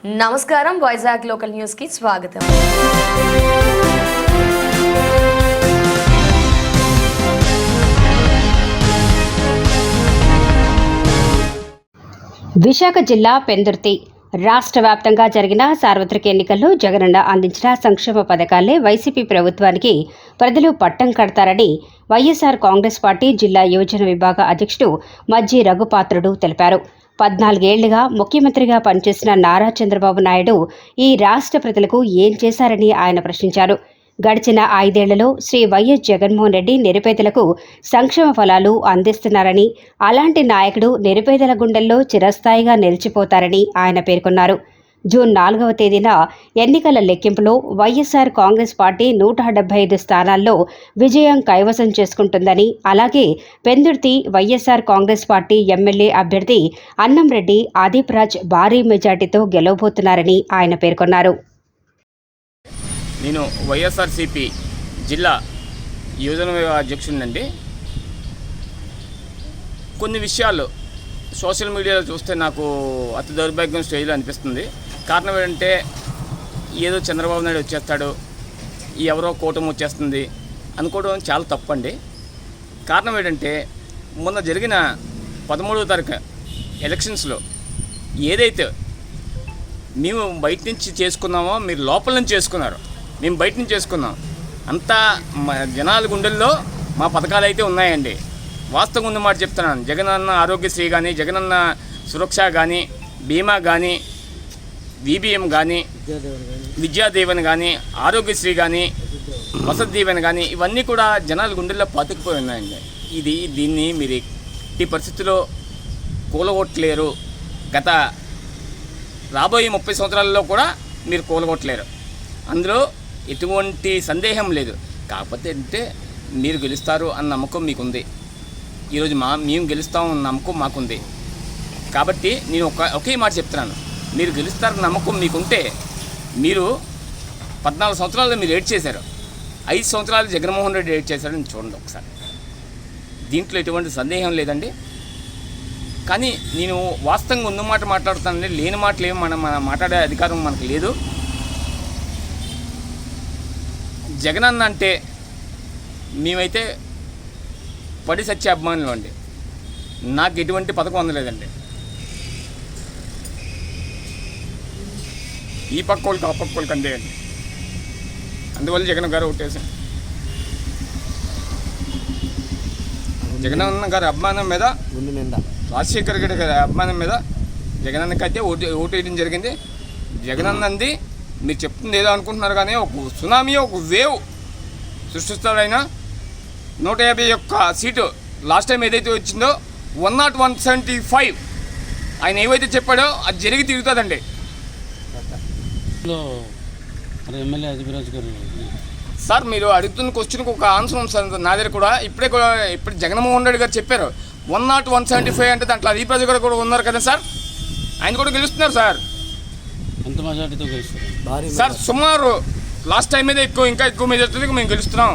నమస్కారం, Vizag local news కి స్వాగతం. విశాఖ జిల్లా పెందుర్తి రాష్ట్ర వ్యాప్తంగా జరిగిన సార్వత్రిక ఎన్నికల్లో జగనన్న అందించిన సంక్షేమ పథకాలే వైసీపీ ప్రభుత్వానికి ప్రజలు పట్టం కడతారని వైఎస్ఆర్ కాంగ్రెస్ పార్టీ జిల్లా యువజన విభాగ అధ్యక్షుడు మజ్జి రఘుపాత్రుడు తెలిపారు. 14 ఏళ్లుగా ముఖ్యమంత్రిగా పనిచేసిన నారా చంద్రబాబు నాయుడు ఈ రాష్ట్ర ప్రజలకు ఏం చేశారని ఆయన ప్రశ్నించారు. గడిచిన 5 ఏళ్లలో శ్రీ వైఎస్ జగన్మోహన్ రెడ్డి నిరుపేదలకు సంక్షేమ ఫలాలు అందిస్తున్నారని, అలాంటి నాయకుడు నిరుపేదల గుండెల్లో చిరస్థాయిగా నిలిచిపోతారని ఆయన పేర్కొన్నారు. జూన్ 4వ తేదీన ఎన్నికల లెక్కింపులో వైఎస్ఆర్ కాంగ్రెస్ పార్టీ 175 స్థానాల్లో విజయం కైవసం చేసుకుంటుందని, అలాగే పెందుర్తి వైఎస్ఆర్ కాంగ్రెస్ పార్టీ ఎమ్మెల్యే అభ్యర్థి అన్నంరెడ్డి ఆదిప్రాజ్ భారీ మెజార్టీతో గెలవబోతున్నారని ఆయన పేర్కొన్నారు. నేను వైఎస్ఆర్సీపీ జిల్లా యువజన అధ్యక్షుడినండి. కొన్ని విషయాలు సోషల్ మీడియాలో చూస్తే నాకు అతి దౌర్భాగ్యం స్టేజ్లో అనిపిస్తుంది. కారణం ఏంటంటే ఏదో చంద్రబాబు నాయుడు వచ్చేస్తాడు, ఎవరో కూటమి వచ్చేస్తుంది అనుకోవడం చాలా తప్పండి. కారణం ఏంటంటే మొన్న జరిగిన 13వ తారీఖు ఎలక్షన్స్లో ఏదైతే మేము బయట నుంచి చేసుకున్నామో మీరు లోపల నుంచి చేసుకున్నారు, మేము బయట నుంచి చేసుకున్నాం. అంతా జనాల గుండెల్లో మా పథకాలు అయితే ఉన్నాయండి. వాస్తవం ఉన్న మాట చెప్తున్నాను. జగనన్న ఆరోగ్యశ్రీ కానీ, జగనన్న సురక్ష కానీ, బీమా కానీ, విబిఎం కానీ, విద్యాదీవెన కానీ, ఆరోగ్యశ్రీ కానీ, వసతి దీవెన కానీ, ఇవన్నీ కూడా జనాల గుండెల్లో పాతుకుపోయి ఉన్నాయండి. దీన్ని మీరు ఈ పరిస్థితిలో కూలగొట్టలేరు. గత రాబోయే 30 సంవత్సరాలలో కూడా మీరు కూలగొట్టలేరు. అందులో ఎటువంటి సందేహం లేదు. కాకపోతే అంటే మీరు గెలుస్తారు అన్న నమ్మకం మీకుంది. ఈరోజు మేము గెలుస్తామన్న నమ్మకం మాకుంది. కాబట్టి నేను ఒకే మాట చెప్తున్నాను. మీరు గెలుస్తారన్న నమ్మకం మీకుంటే మీరు 14 సంవత్సరాల్లో మీరు ఏడ్ చేశారు, 5 సంవత్సరాలు జగన్మోహన్ రెడ్డి ఏడ్ చేశారని చూడండి ఒకసారి. దీంట్లో ఎటువంటి సందేహం లేదండి. కానీ నేను వాస్తవంగా ఉన్న మాట మాట్లాడుతానండి. లేని మాటలు ఏమి మనం మాట్లాడే అధికారం మనకు లేదు. జగనన్న అంటే మేమైతే పడి సత్య అభిమానులు అండి. నాకు ఎటువంటి పథకం అందలేదండి. ఈ పక్క వాళ్ళకి ఆ పక్క వాళ్ళకి అంతే అండి. అందువల్ల జగన్ గారు ఓటేసాను. జగనన్న గారి అభిమానం మీద, రాజశేఖర్ గారి అభిమానం మీద జగనన్నకి అయితే ఓటు వేయడం జరిగింది. జగనన్నంది మీరు చెప్తుంది ఏదో అనుకుంటున్నారు కానీ ఒక సునామీ, ఒక వేవ్ సృష్టిస్తాడైనా. 151 సీటు లాస్ట్ టైం ఏదైతే వచ్చిందో 175 ఆయన ఏవైతే చెప్పాడో అది జరిగి తిరుగుతుందండి. సార్ మీరు అడుగుతున్న క్వశ్చన్కి ఒక ఆన్సర్ ఉంది సార్ నా దగ్గర కూడా. ఇప్పుడు జగన్మోహన్ రెడ్డి గారు చెప్పారు 175 అంటే దాంట్లో అధిప్రాజ్ గారు కూడా ఉన్నారు కదా సార్, ఆయన కూడా గెలుస్తున్నారు సార్. ఎంత మెజార్టీతో గెలుస్తారు సార్? సుమారు లాస్ట్ టైం మీద ఇంకా ఎక్కువ మెజార్టీతో మేము గెలుస్తున్నాం.